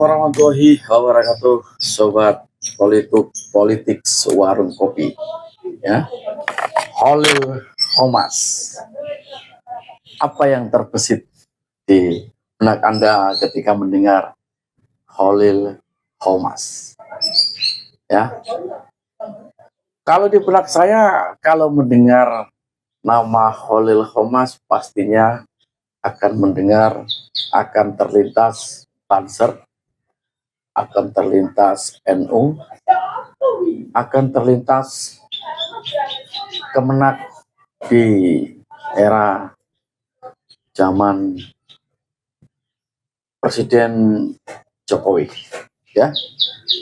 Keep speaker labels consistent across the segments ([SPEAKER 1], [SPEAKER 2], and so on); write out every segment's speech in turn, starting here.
[SPEAKER 1] Warahmatullahi wabarakatuh, sobat politik warung kopi, ya. Holil Homas, apa yang terbesit di benak Anda ketika mendengar Holil Homas? Ya, kalau di benak saya, kalau mendengar nama Holil Homas, pastinya akan terlintas Banser, akan terlintas NU, akan terlintas Kemenak di era zaman Presiden Jokowi, ya.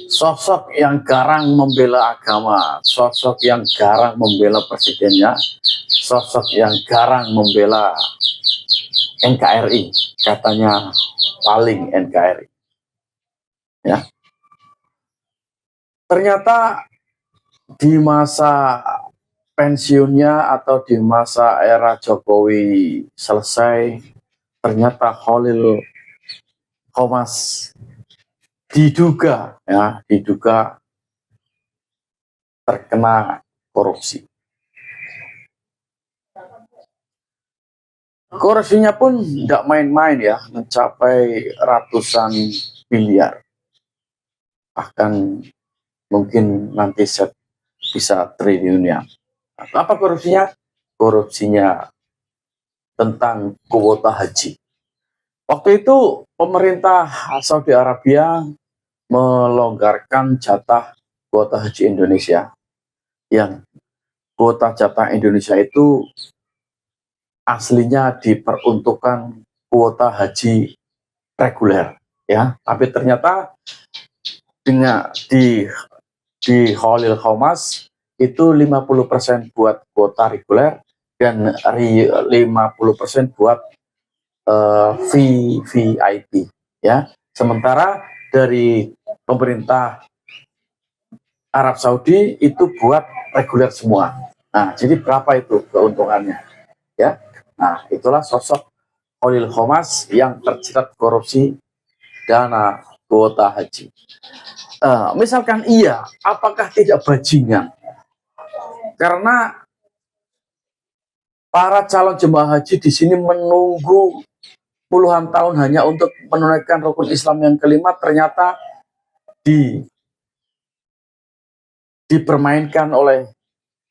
[SPEAKER 1] Sosok yang garang membela agama, sosok yang garang membela presidennya, sosok yang garang membela NKRI, katanya paling NKRI, ya. Ternyata di masa pensiunnya atau di masa era Jokowi selesai, ternyata Holil Homas diduga terkena korupsi. Korupsinya pun tidak main-main, ya, mencapai ratusan miliar. Bahkan mungkin nanti bisa triliunnya. Apa korupsinya? Korupsinya tentang kuota haji. Waktu itu pemerintah Saudi Arabia melonggarkan jatah kuota haji Indonesia. Yang kuota jatah Indonesia itu aslinya diperuntukkan kuota haji reguler, ya. Tapi ternyata dengan di Holil Homas itu 50% buat kuota reguler dan 50% buat VIP, ya. Sementara dari pemerintah Arab Saudi itu buat reguler semua. Nah, jadi berapa itu keuntungannya, ya? Nah, itulah sosok Holil Homas yang terjerat korupsi dana kuota haji. Misalkan iya, apakah tidak bajingan? Karena para calon jemaah haji di sini menunggu puluhan tahun hanya untuk menunaikan rukun Islam yang kelima, ternyata dipermainkan oleh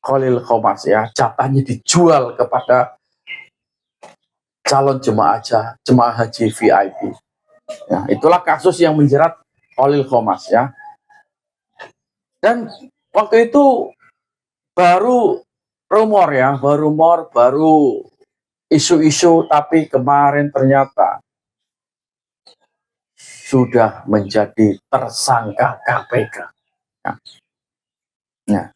[SPEAKER 1] Holil Homas, ya. Jatahnya dijual kepada calon jemaah haji VIP. Ya, itulah kasus yang menjerat Holil Homas, ya. Dan waktu itu baru rumor, ya, baru isu-isu, tapi kemarin ternyata sudah menjadi tersangka KPK. Nah,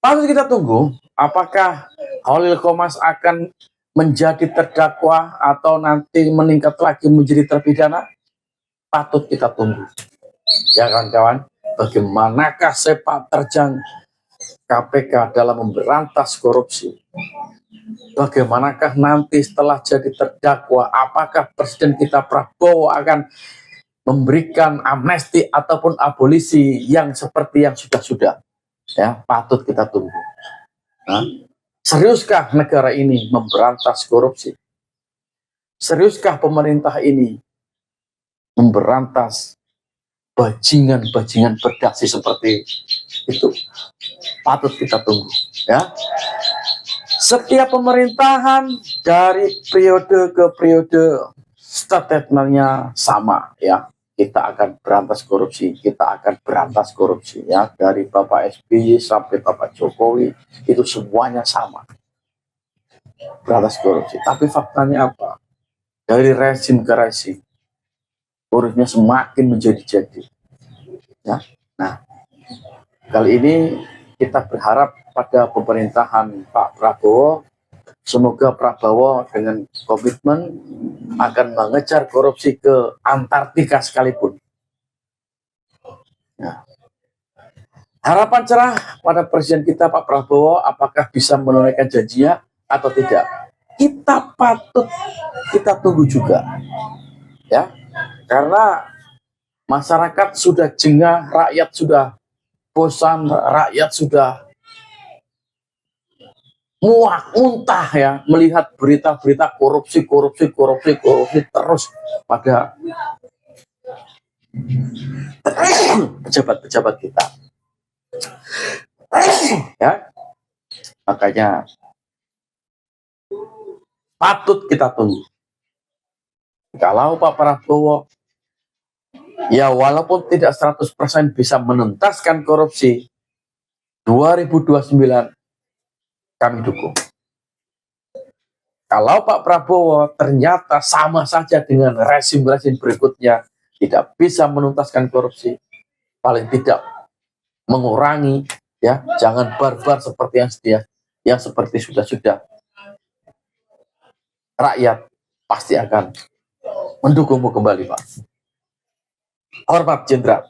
[SPEAKER 1] patut kita tunggu apakah Holil Homas akan menjadi terdakwa atau nanti meningkat lagi menjadi terpidana. Patut kita tunggu, ya kawan-kawan. Bagaimanakah sepak terjang KPK dalam memberantas korupsi? Bagaimanakah nanti setelah jadi terdakwa, apakah Presiden kita Prabowo akan memberikan amnesti ataupun abolisi yang seperti yang sudah-sudah? Ya, patut kita tunggu. Nah, seriuskah negara ini memberantas korupsi? Seriuskah pemerintah ini memberantas bajingan-bajingan berdasi seperti itu? Patut kita tunggu, ya. Setiap pemerintahan dari periode ke periode statementnya sama, ya. Kita akan berantas korupsi, kita akan berantas korupsi, ya. Dari Bapak SBY sampai Bapak Jokowi itu semuanya sama, berantas korupsi. Tapi faktanya apa? Dari rezim ke rezim, korupsinya semakin menjadi-jadi, ya. Nah, kali ini kita berharap pada pemerintahan Pak Prabowo, semoga Prabowo dengan komitmen akan mengejar korupsi ke Antartika sekalipun. Nah, harapan cerah pada Presiden kita Pak Prabowo, apakah bisa menunaikan janjinya atau tidak? Kita tunggu juga, ya, karena Masyarakat sudah jengah, rakyat sudah bosan, rakyat sudah muak, muntah ya melihat berita-berita korupsi terus pada pejabat-pejabat kita. Ya, makanya patut kita tunggu. Kalau Pak Prabowo ya walaupun tidak 100% bisa menuntaskan korupsi, 2029 kami dukung. Kalau Pak Prabowo ternyata sama saja dengan rezim-rezim berikutnya, tidak bisa menuntaskan korupsi, paling tidak mengurangi, ya jangan barbar seperti yang seperti sudah, rakyat pasti akan mendukungmu kembali, Pak. Hormat Jenderal.